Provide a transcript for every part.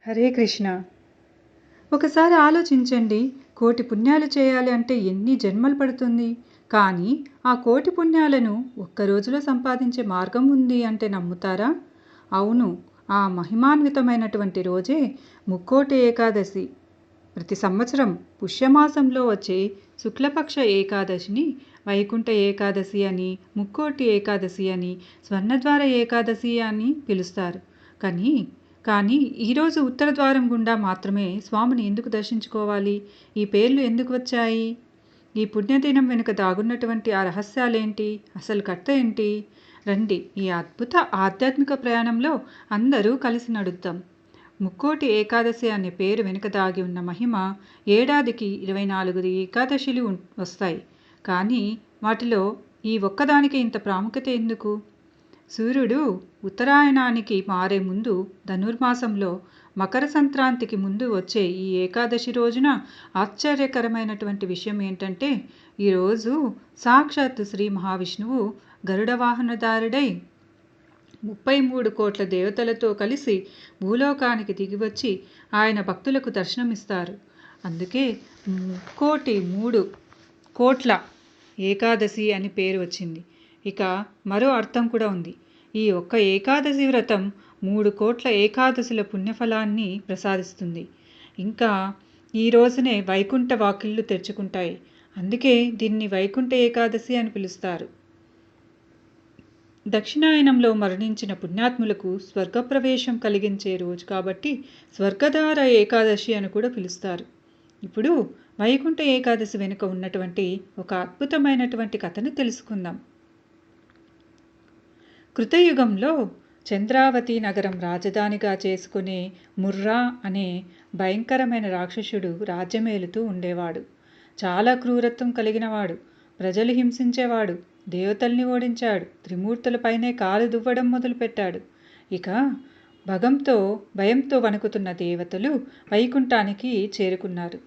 హరే కృష్ణ. ఒకసారి ఆలోచించండి, కోటి పుణ్యాలు చేయాలి అంటే ఎన్ని జన్మలు పడుతుంది? కానీ ఆ కోటి పుణ్యాలను ఒక్క రోజులో సంపాదించే మార్గం ఉంది అంటే నమ్ముతారా? అవును, ఆ మహిమాన్వితమైనటువంటి రోజే ముక్కోటి ఏకాదశి. ప్రతి సంవత్సరం పుష్యమాసంలో వచ్చే శుక్లపక్ష ఏకాదశిని వైకుంఠ ఏకాదశి అని, ముక్కోటి ఏకాదశి అని, స్వర్ణద్వార ఏకాదశి అని పిలుస్తారు. కానీ కానీ ఈరోజు ఉత్తర ద్వారం గుండా మాత్రమే స్వామిని ఎందుకు దర్శించుకోవాలి? ఈ పేర్లు ఎందుకు వచ్చాయి? ఈ పుణ్యదినం వెనుక దాగున్నటువంటి ఆ రహస్యాలేంటి? అసలు కర్త ఏంటి? రండి, ఈ అద్భుత ఆధ్యాత్మిక ప్రయాణంలో అందరూ కలిసి నడుద్దాం. ముక్కోటి ఏకాదశి అనే పేరు వెనుక దాగి ఉన్న మహిమ, ఏడాదికి 24 ఏకాదశిలు వస్తాయి. కానీ వాటిలో ఈ ఒక్కదానికి ఇంత ప్రాముఖ్యత ఎందుకు? సూర్యుడు ఉత్తరాయణానికి మారే ముందు ధనుర్మాసంలో మకర సంక్రాంతికి ముందు వచ్చే ఈ ఏకాదశి రోజున ఆశ్చర్యకరమైనటువంటి విషయం ఏంటంటే, ఈరోజు సాక్షాత్తు శ్రీ మహావిష్ణువు గరుడ వాహనధారుడై 33 కోట్ల దేవతలతో కలిసి భూలోకానికి దిగివచ్చి ఆయన భక్తులకు దర్శనమిస్తారు. అందుకే 3 కోట్ల ఏకాదశి అని పేరు వచ్చింది. ఇక మరో అర్థం కూడా ఉంది. ఈ ఒక్క ఏకాదశి వ్రతం 3 కోట్ల ఏకాదశుల పుణ్యఫలాన్ని ప్రసాదిస్తుంది. ఇంకా ఈ రోజునే వైకుంఠ వాకిళ్ళు తెరుచుకుంటాయి. అందుకే దీన్ని వైకుంఠ ఏకాదశి అని పిలుస్తారు. దక్షిణాయనంలో మరణించిన పుణ్యాత్ములకు స్వర్గప్రవేశం కలిగించే రోజు కాబట్టి స్వర్గధార ఏకాదశి అని కూడా పిలుస్తారు. ఇప్పుడు వైకుంఠ ఏకాదశి వెనుక ఉన్నటువంటి ఒక అద్భుతమైనటువంటి కథను తెలుసుకుందాం. కృతయుగంలో చంద్రావతి నగరం రాజధానిగా చేసుకునే ముర్రా అనే భయంకరమైన రాక్షసుడు రాజ్యమేలుతూ ఉండేవాడు. చాలా క్రూరత్వం కలిగినవాడు. ప్రజలు హింసించేవాడు. దేవతల్ని ఓడించాడు. త్రిమూర్తులపైనే కాలు దువ్వడం మొదలుపెట్టాడు. ఇక భయంతో వణుకుతున్న దేవతలు వైకుంఠానికి చేరుకున్నారు.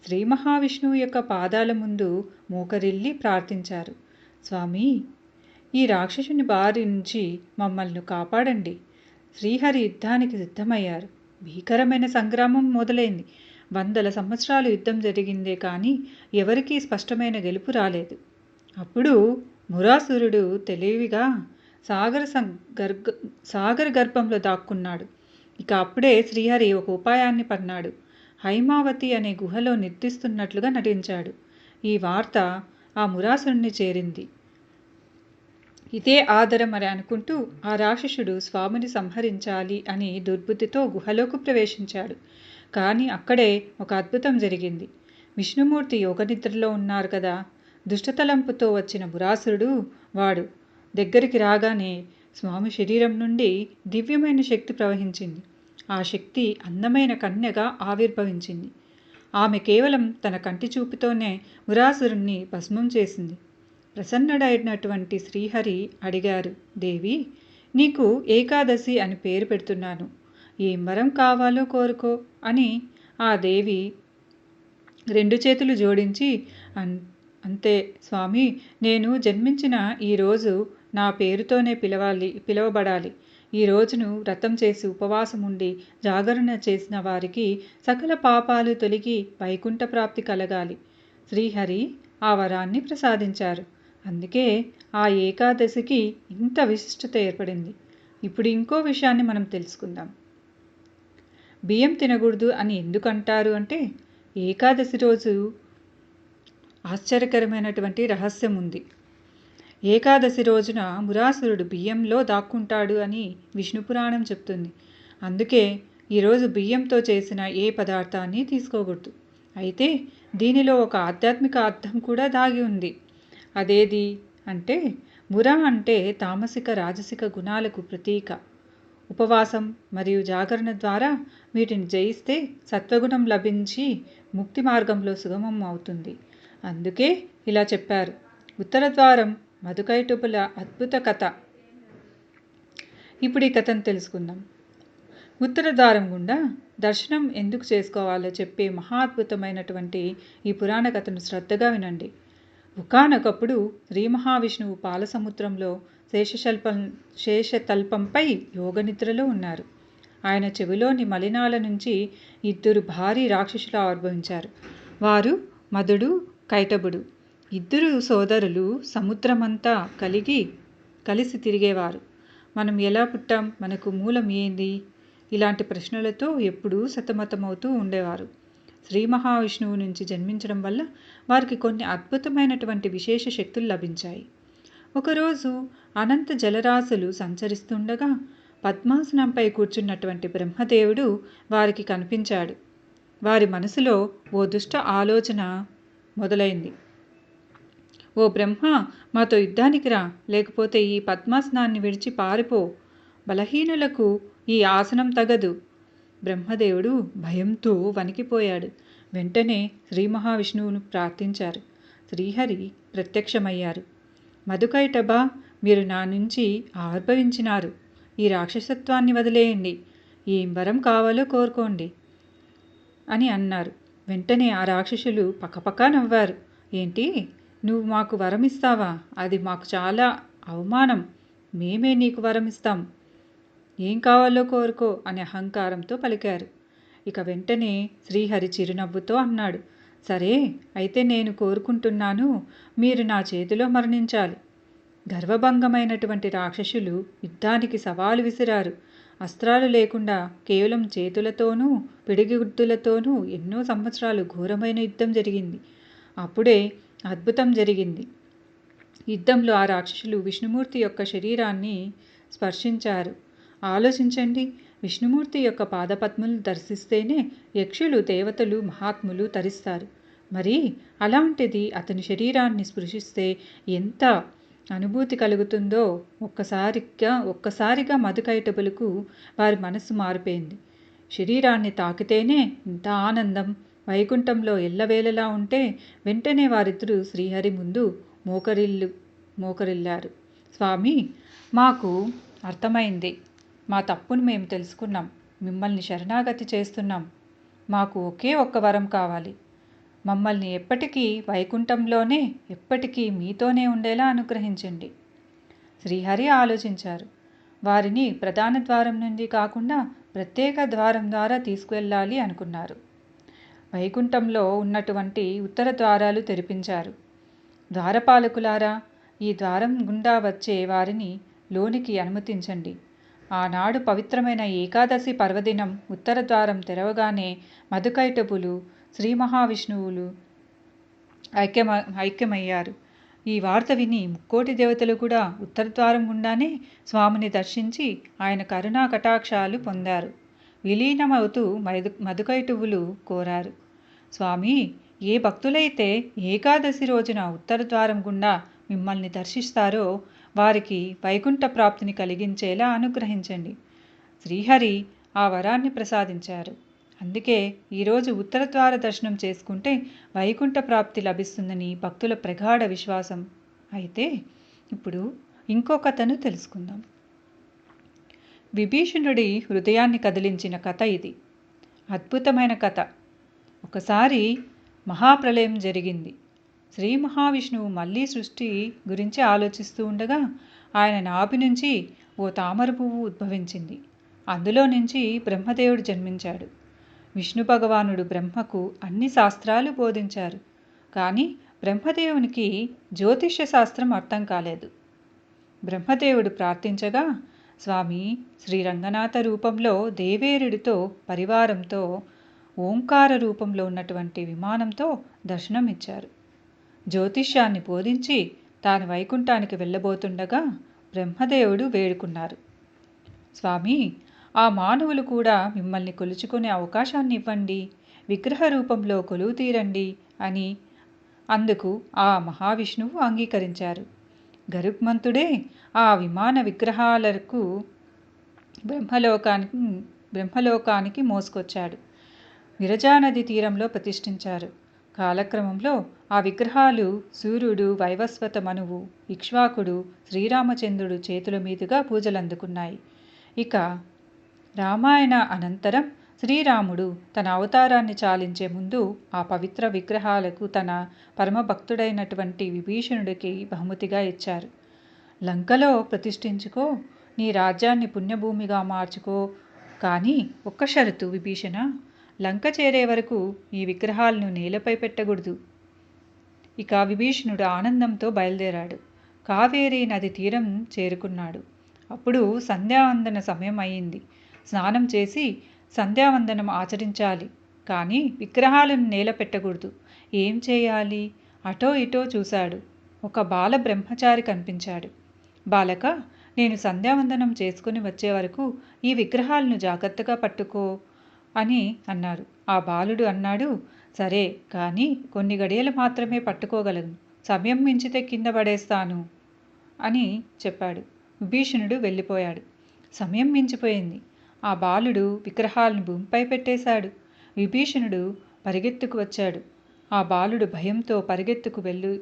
శ్రీ మహావిష్ణువు యొక్క పాదాల ముందు మోకరిల్లి ప్రార్థించారు. స్వామి, ఈ రాక్షసుని బారి నుంచి మమ్మల్ని కాపాడండి. శ్రీహరి యుద్ధానికి సిద్ధమయ్యారు. భీకరమైన సంగ్రామం మొదలైంది. 100 సంవత్సరాలు యుద్ధం జరిగిందే కానీ ఎవరికీ స్పష్టమైన గెలుపు రాలేదు. అప్పుడు మురాసురుడు తెలివిగా సాగర గర్భంలో దాక్కున్నాడు. ఇక అప్పుడే శ్రీహరి ఒక ఉపాయాన్ని పన్నాడు. హైమావతి అనే గుహలో నిద్రిస్తున్నట్లుగా నటించాడు. ఈ వార్త ఆ మురాసురుణ్ణి చేరింది. ఇదే ఆధారం అని అనుకుంటూ ఆ రాక్షసుడు స్వామిని సంహరించాలి అని దుర్బుద్ధితో గుహలోకి ప్రవేశించాడు. కానీ అక్కడే ఒక అద్భుతం జరిగింది. విష్ణుమూర్తి యోగనిద్రలో ఉన్నారు కదా. దుష్టతలంపుతో వచ్చిన మురాసురుడు వాడు దగ్గరికి రాగానే స్వామి శరీరం నుండి దివ్యమైన శక్తి ప్రవహించింది. ఆ శక్తి అందమైన కన్యగా ఆవిర్భవించింది. ఆమె కేవలం తన కంటి చూపుతోనే మురాసురుణ్ణి భస్మం చేసింది. ప్రసన్నుడైనటువంటి శ్రీహరి అడిగారు, దేవి, నీకు ఏకాదశి అని పేరు పెడుతున్నాను. ఏం వరం కావాలో కోరుకో అని ఆ దేవి 2 చేతులు జోడించి, అంతే స్వామి, నేను జన్మించిన ఈరోజు నా పేరుతోనే పిలవబడాలి. ఈ రోజును వ్రతం చేసి ఉపవాసం ఉండి జాగరణ చేసిన వారికి సకల పాపాలు తొలగి వైకుంఠ ప్రాప్తి కలగాలి. శ్రీహరి ఆ వరాన్ని ప్రసాదించారు. అందుకే ఆ ఏకాదశికి ఇంత విశిష్టత ఏర్పడింది. ఇప్పుడు ఇంకో విషయాన్ని మనం తెలుసుకుందాం. బియ్యం తినకూడదు అని ఎందుకు అంటారు అంటే, ఏకాదశి రోజు ఆశ్చర్యకరమైనటువంటి రహస్యం ఉంది. ఏకాదశి రోజున మురాసురుడు బియ్యంలో దాక్కుంటాడు అని విష్ణు పురాణం చెప్తుంది. అందుకే ఈరోజు బియ్యంతో చేసిన ఏ పదార్థాన్ని తీసుకోకూడదు. అయితే దీనిలో ఒక ఆధ్యాత్మిక అర్థం కూడా దాగి ఉంది. అదేది అంటే, ముర అంటే తామసిక రాజసిక గుణాలకు ప్రతీక. ఉపవాసం మరియు జాగరణ ద్వారా వీటిని జయిస్తే సత్వగుణం లభించి ముక్తి మార్గంలో సుగమం అవుతుంది. అందుకే ఇలా చెప్పారు. ఉత్తర ద్వారం మధుకైటపుల అద్భుత కథ. ఇప్పుడు ఈ కథను తెలుసుకుందాం. ఉత్తర ద్వారం గుండా దర్శనం ఎందుకు చేసుకోవాలో చెప్పే మహాద్భుతమైనటువంటి ఈ పురాణ కథను శ్రద్ధగా వినండి. ఒకానొకప్పుడు శ్రీ మహావిష్ణువు పాలసముద్రంలో శేషతల్పంపై యోగనిద్రలో ఉన్నారు. ఆయన చెవిలోని మలినాల నుంచి 2 భారీ రాక్షసులు ఆవిర్భవించారు. వారు మదుడు, కైటబుడు. 2 సోదరులు సముద్రమంతా కలిసి తిరిగేవారు. మనం ఎలా పుట్టాం, మనకు మూలం ఏంది, ఇలాంటి ప్రశ్నలతో ఎప్పుడూ సతమతమవుతూ ఉండేవారు. శ్రీ మహావిష్ణువు నుంచి జన్మించడం వల్ల వారికి కొన్ని అద్భుతమైనటువంటి విశేష శక్తులు లభించాయి. ఒకరోజు అనంత జలరాశులు సంచరిస్తుండగా పద్మాసనంపై కూర్చున్నటువంటి బ్రహ్మదేవుడు వారికి కనిపించాడు. వారి మనసులో ఓ దుష్ట ఆలోచన మొదలైంది. ఓ బ్రహ్మ, మాతో యుద్ధానికి రా, లేకపోతే ఈ పద్మాసనాన్ని విడిచి పారిపో. బలహీనులకు ఈ ఆసనం తగదు. బ్రహ్మదేవుడు భయంతో వణికిపోయాడు. వెంటనే శ్రీ మహావిష్ణువును ప్రార్థించారు. శ్రీహరి ప్రత్యక్షమయ్యారు. మధుకైటభ, మీరు నా నుంచి ఆవిర్భవించినారు. ఈ రాక్షసత్వాన్ని వదిలేయండి. ఏం వరం కావాలో కోరుకోండి అని అన్నారు. వెంటనే ఆ రాక్షసులు పకపకా నవ్వారు. ఏంటి, నువ్వు మాకు వరం ఇస్తావా? అది మాకు చాలా అవమానం. మేమే నీకు వరం ఇస్తాం. ఏం కావాలో కోరుకో అని అహంకారంతో పలికారు. ఇక వెంటనే శ్రీహరి చిరునవ్వుతో అన్నాడు, సరే అయితే నేను కోరుకుంటున్నాను, మీరు నా చేతిలో మరణించాలి. గర్వభంగమైనటువంటి రాక్షసులు యుద్ధానికి సవాలు విసిరారు. అస్త్రాలు లేకుండా కేవలం చేతులతోనూ పిడిగుద్దులతోనూ ఎన్నో సంవత్సరాలు ఘోరమైన యుద్ధం జరిగింది. అప్పుడే అద్భుతం జరిగింది. యుద్ధంలో ఆ రాక్షసులు విష్ణుమూర్తి యొక్క శరీరాన్ని స్పర్శించారు. ఆలోచించండి, విష్ణుమూర్తి యొక్క పాదపద్మలు దర్శిస్తేనే యక్షులు, దేవతలు, మహాత్ములు తరిస్తారు. మరి అలాంటిది అతని శరీరాన్ని స్పృశిస్తే ఎంత అనుభూతి కలుగుతుందో ఒక్కసారిగా మధుకైటబులకు వారి మనస్సు మారిపోయింది. శరీరాన్ని తాకితేనే ఇంత ఆనందం, వైకుంఠంలో ఎల్లవేళలా ఉంటే వెంటనే వారిద్దరూ శ్రీహరి ముందు మోకరిల్లారు. స్వామి, మాకు అర్థమైంది. మా తప్పును మేము తెలుసుకున్నాం. మిమ్మల్ని శరణాగతి చేస్తున్నాం. మాకు ఒకే ఒక్క వరం కావాలి. మమ్మల్ని ఎప్పటికీ వైకుంఠంలోనే, ఎప్పటికీ మీతోనే ఉండేలా అనుగ్రహించండి. శ్రీహరి ఆలోచించారు. వారిని ప్రధాన ద్వారం నుండి కాకుండా ప్రత్యేక ద్వారం ద్వారా తీసుకువెళ్ళాలి అనుకున్నారు. వైకుంఠంలో ఉన్నటువంటి ఉత్తర ద్వారాలు తెరిపించారు. ద్వారపాలకులారా, ఈ ద్వారం గుండా వచ్చే వారిని లోనికి అనుమతించండి. ఆనాడు పవిత్రమైన ఏకాదశి పర్వదినం ఉత్తర ద్వారం తెరవగానే మధుకైటబులు, శ్రీ మహావిష్ణువులు ఐక్యమయ్యారు. ఈ వార్త విని ముక్కోటి దేవతలు కూడా ఉత్తరద్వారం గుండానే స్వామిని దర్శించి ఆయన కరుణా కటాక్షాలు పొందారు. విలీనమవుతూ మధుకైటబులు కోరారు, స్వామి, ఏ భక్తులైతే ఏకాదశి రోజున ఉత్తరద్వారం గుండా మిమ్మల్ని దర్శిస్తారో వారికి వైకుంఠ ప్రాప్తిని కలిగించేలా అనుగ్రహించండి. శ్రీహరి ఆ వరాన్ని ప్రసాదించారు. అందుకే ఈరోజు ఉత్తరద్వార దర్శనం చేసుకుంటే వైకుంఠ ప్రాప్తి లభిస్తుందని భక్తుల ప్రగాఢ విశ్వాసం. అయితే ఇప్పుడు ఇంకో కథను తెలుసుకుందాం. విభీషణుడి హృదయాన్ని కదిలించిన కథ ఇది. అద్భుతమైన కథ. ఒకసారి మహాప్రళయం జరిగింది. శ్రీ మహావిష్ణువు మళ్ళీ సృష్టి గురించి ఆలోచిస్తూ ఉండగా ఆయన నాభి నుంచి ఓ తామర పువ్వు ఉద్భవించింది. అందులో నుంచి బ్రహ్మదేవుడు జన్మించాడు. విష్ణు భగవానుడు బ్రహ్మకు అన్ని శాస్త్రాలు బోధించారు. కానీ బ్రహ్మదేవునికి జ్యోతిష్య శాస్త్రం అర్థం కాలేదు. బ్రహ్మదేవుడు ప్రార్థించగా స్వామి శ్రీరంగనాథ రూపంలో దేవేరుడితో పరివారంతో ఓంకార రూపంలో ఉన్నటువంటి విమానంతో దర్శనమిచ్చారు. జ్యోతిష్యాన్ని బోధించి తాను వైకుంఠానికి వెళ్ళబోతుండగా బ్రహ్మదేవుడు వేడుకున్నారు, స్వామి, ఆ మానవులు కూడా మిమ్మల్ని కొలుచుకునే అవకాశాన్ని ఇవ్వండి, విగ్రహ రూపంలో కొలువు తీరండి అని. అందుకు ఆ మహావిష్ణువు అంగీకరించారు. గరుత్మంతుడే ఆ విమాన విగ్రహాలకు బ్రహ్మలోకానికి మోసుకొచ్చాడు. విరజానది తీరంలో ప్రతిష్ఠించారు. కాలక్రమంలో ఆ విగ్రహాలు సూర్యుడు, వైవస్వత మనువు, ఇక్ష్వాకుడు, శ్రీరామచంద్రుడు చేతుల మీదుగా పూజలందుకున్నాయి. ఇక రామాయణ అనంతరం శ్రీరాముడు తన అవతారాన్ని చాలించే ముందు ఆ పవిత్ర విగ్రహాలకు తన పరమభక్తుడైనటువంటి విభీషణుడికి బహుమతిగా ఇచ్చారు. లంకలో ప్రతిష్ఠించుకో, నీ రాజ్యాన్ని పుణ్యభూమిగా మార్చుకో, కానీ ఒక్క షరతు విభీషణ, లంక చేరే వరకు ఈ విగ్రహాలను నేలపై పెట్టకూడదు. ఇక విభీషణుడు ఆనందంతో బయలుదేరాడు. కావేరీ నది తీరం చేరుకున్నాడు. అప్పుడు సంధ్యావందన సమయం అయింది. స్నానం చేసి సంధ్యావందనం ఆచరించాలి. కానీ విగ్రహాలను నేల పెట్టకూడదు. ఏం చేయాలి? అటో ఇటో చూశాడు. ఒక బాల బ్రహ్మచారి కనిపించాడు. బాలక, నేను సంధ్యావందనం చేసుకుని వచ్చే వరకు ఈ విగ్రహాలను జాగ్రత్తగా పట్టుకో అని అన్నారు. ఆ బాలుడు అన్నాడు, సరే, కానీ కొన్ని గడియలు మాత్రమే పట్టుకోగలను. సమయం మించితే కింద పడేస్తాను అని చెప్పాడు. విభీషణుడు వెళ్ళిపోయాడు. సమయం మించిపోయింది. ఆ బాలుడు విగ్రహాలను భూమిపై పెట్టేశాడు. పరిగెత్తుకు వచ్చాడు. ఆ బాలుడు భయంతో పరిగెత్తుకు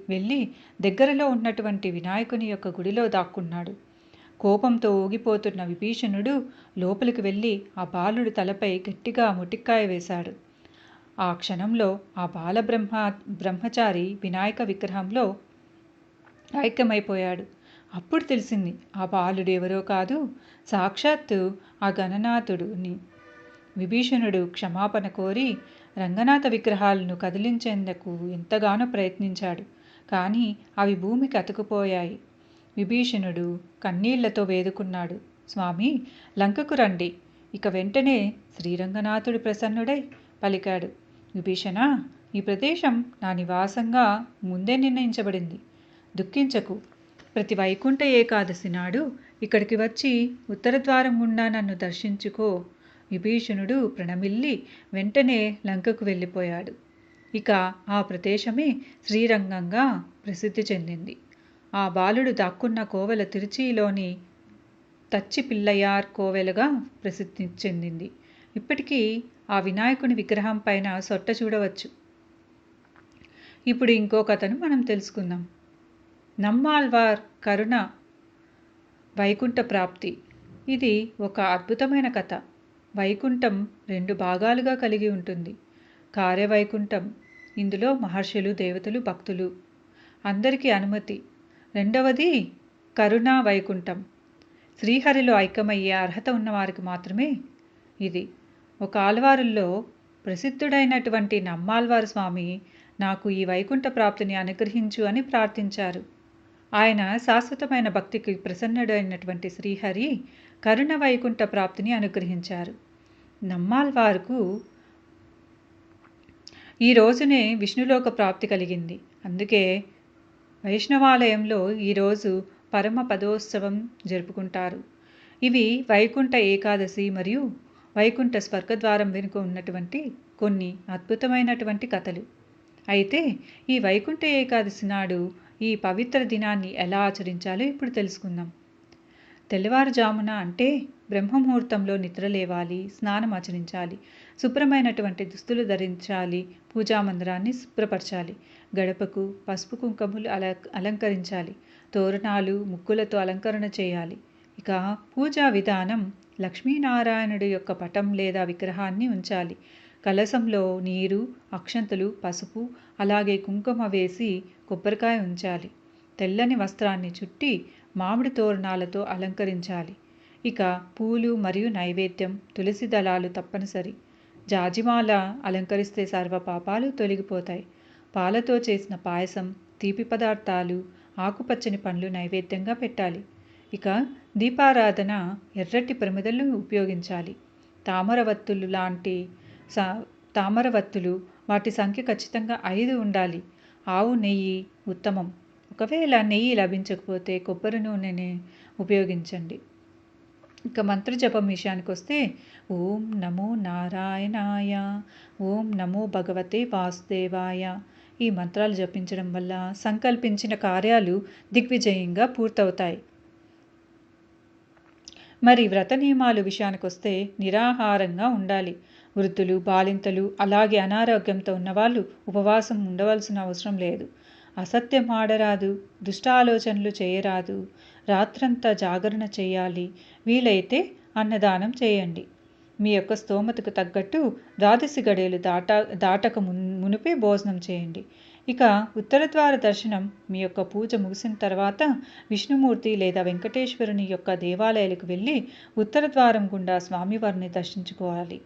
వెళ్ళి దగ్గరలో ఉన్నటువంటి వినాయకుని యొక్క గుడిలో దాక్కున్నాడు. కోపంతో ఊగిపోతున్న విభీషణుడు లోపలికి వెళ్ళి ఆ బాలుడి తలపై గట్టిగా ముటిక్కాయ వేశాడు. ఆ క్షణంలో ఆ బ్రహ్మచారి వినాయక విగ్రహంలో ఐక్యమైపోయాడు. అప్పుడు తెలిసింది ఆ బాలుడు ఎవరో కాదు, సాక్షాత్తు ఆ గణనాథుడుని. విభీషణుడు క్షమాపణ కోరి రంగనాథ విగ్రహాలను కదిలించేందుకు ఎంతగానో ప్రయత్నించాడు. కానీ అవి భూమికి అతుకుపోయాయి. విభీషణుడు కన్నీళ్లతో వేడుకున్నాడు, స్వామి, లంకకు రండి. ఇక వెంటనే శ్రీరంగనాథుడు ప్రసన్నుడై పలికాడు, విభీషణ, ఈ ప్రదేశం నా నివాసంగా ముందే నిర్ణయించబడింది. దుఃఖించకు. ప్రతి వైకుంఠ ఏకాదశి నాడు ఇక్కడికి వచ్చి ఉత్తరద్వారం గుండా నన్ను దర్శించుకో. విభీషణుడు ప్రణమిల్లి వెంటనే లంకకు వెళ్ళిపోయాడు. ఇక ఆ ప్రదేశమే శ్రీరంగంగా ప్రసిద్ధి చెందింది. ఆ బాలుడు దాక్కున్న కోవెల తిరుచిలోని తచ్చి పిల్లయార్ కోవెలగా ప్రసిద్ధి చెందింది. ఇప్పటికీ ఆ వినాయకుని విగ్రహం పైన సొట్ట చూడవచ్చు. ఇప్పుడు ఇంకో కథను మనం తెలుసుకుందాం. నమ్మాల్వార్ కరుణ వైకుంఠ ప్రాప్తి. ఇది ఒక అద్భుతమైన కథ. వైకుంఠం 2 భాగాలుగా కలిగి ఉంటుంది. కార్యవైకుంఠం, ఇందులో మహర్షులు, దేవతలు, భక్తులు అందరికీ అనుమతి. రెండవది కరుణా వైకుంఠం, శ్రీహరిలో ఐక్యమయ్యే అర్హత ఉన్నవారికి మాత్రమే ఇది. ఒక ఆల్వారుల్లో ప్రసిద్ధుడైనటువంటి నమ్మాల్వారు స్వామి నాకు ఈ వైకుంఠ ప్రాప్తిని అనుగ్రహించు అని ప్రార్థించారు. ఆయన శాశ్వతమైన భక్తికి ప్రసన్నుడైనటువంటి శ్రీహరి కరుణ వైకుంఠ ప్రాప్తిని అనుగ్రహించారు. నమ్మాల్వారుకు ఈ రోజునే విష్ణులోక ప్రాప్తి కలిగింది. అందుకే వైష్ణవాలయంలో ఈరోజు పరమ పదోత్సవం జరుపుకుంటారు. ఇవి వైకుంఠ ఏకాదశి మరియు వైకుంఠ స్వర్గద్వారం వెనుక ఉన్నటువంటి కొన్ని అద్భుతమైనటువంటి కథలు. అయితే ఈ వైకుంఠ ఏకాదశి నాడు ఈ పవిత్ర దినాన్ని ఎలా ఆచరించాలో ఇప్పుడు తెలుసుకుందాం. తెల్లవారుజామున అంటే బ్రహ్మముహూర్తంలో నిద్రలేవాలి, స్నానం ఆచరించాలి, శుభ్రమైనటువంటి దుస్తులు ధరించాలి, పూజామందిరాన్ని శుభ్రపరచాలి, గడపకు పసుపు కుంకుమలు అలంకరించాలి, తోరణాలు ముగ్గులతో అలంకరణ చేయాలి. ఇక పూజా విధానం, లక్ష్మీనారాయణుడి యొక్క పటం లేదా విగ్రహాన్ని ఉంచాలి. కలశంలో నీరు, అక్షంతలు, పసుపు అలాగే కుంకుమ వేసి కొబ్బరికాయ ఉంచాలి. తెల్లని వస్త్రాన్ని చుట్టి మామిడి తోరణాలతో అలంకరించాలి. ఇక పూలు మరియు నైవేద్యం, తులసి దళాలు తప్పనిసరి. జాజిమాల అలంకరిస్తే సర్వ పాపాలు తొలగిపోతాయి. పాలతో చేసిన పాయసం, తీపి పదార్థాలు, ఆకుపచ్చని పండ్లు నైవేద్యంగా పెట్టాలి. ఇక దీపారాధన ఎర్రటి ప్రమిదలు ఉపయోగించాలి. తామరవత్తులు వాటి సంఖ్య ఖచ్చితంగా 5 ఉండాలి. ఆవు నెయ్యి ఉత్తమం. ఒకవేళ నెయ్యి లభించకపోతే కొబ్బరి నూనెని ఉపయోగించండి. ఇక మంత్రజపం విషయానికి వస్తే ఓం నమో నారాయణాయ, ఓం నమో భగవతే వాసుదేవాయ ఈ మంత్రాలు జపించడం వల్ల సంకల్పించిన కార్యాలు దిగ్విజయంగా పూర్తవుతాయి. మరి వ్రత నియమాలు విషయానికి వస్తే నిరాహారంగా ఉండాలి. వృద్ధులు, బాలింతలు అలాగే అనారోగ్యంతో ఉన్నవాళ్ళు ఉపవాసం ఉండవలసిన అవసరం లేదు. అసత్యం ఆడరాదు, దుష్ట ఆలోచనలు చేయరాదు, రాత్రంతా జాగరణ చేయాలి. వీలైతే అన్నదానం చేయండి. మీ యొక్క స్తోమతకు తగ్గట్టు ద్వాదశి గడియలు దాటక మునిపే భోజనం చేయండి. ఇక ఉత్తర ద్వార దర్శనం మీ యొక్క పూజ ముగిసిన తర్వాత విష్ణుమూర్తి లేదా వెంకటేశ్వరుని యొక్క దేవాలయాలకు వెళ్ళి ఉత్తర ద్వారం గుండా స్వామివారిని దర్శించుకోవాలి.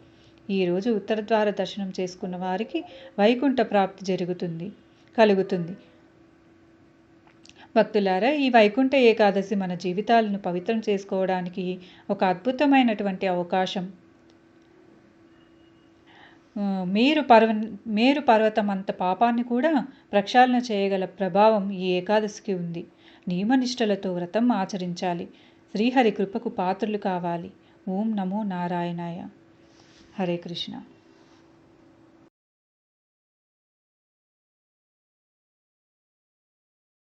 ఈరోజు ఉత్తర ద్వార దర్శనం చేసుకున్న వారికి వైకుంఠ ప్రాప్తి కలుగుతుంది. భక్తులారా, ఈ వైకుంఠ ఏకాదశి మన జీవితాలను పవిత్రం చేసుకోవడానికి ఒక అద్భుతమైనటువంటి అవకాశం. మేరు పర్వతం అంత పాపాన్ని కూడా ప్రక్షాళన చేయగల ప్రభావం ఈ ఏకాదశికి ఉంది. నియమనిష్టలతో వ్రతం ఆచరించాలి. శ్రీహరి కృపకు పాత్రలు కావాలి. ఓం నమో నారాయణాయ. హరే కృష్ణ.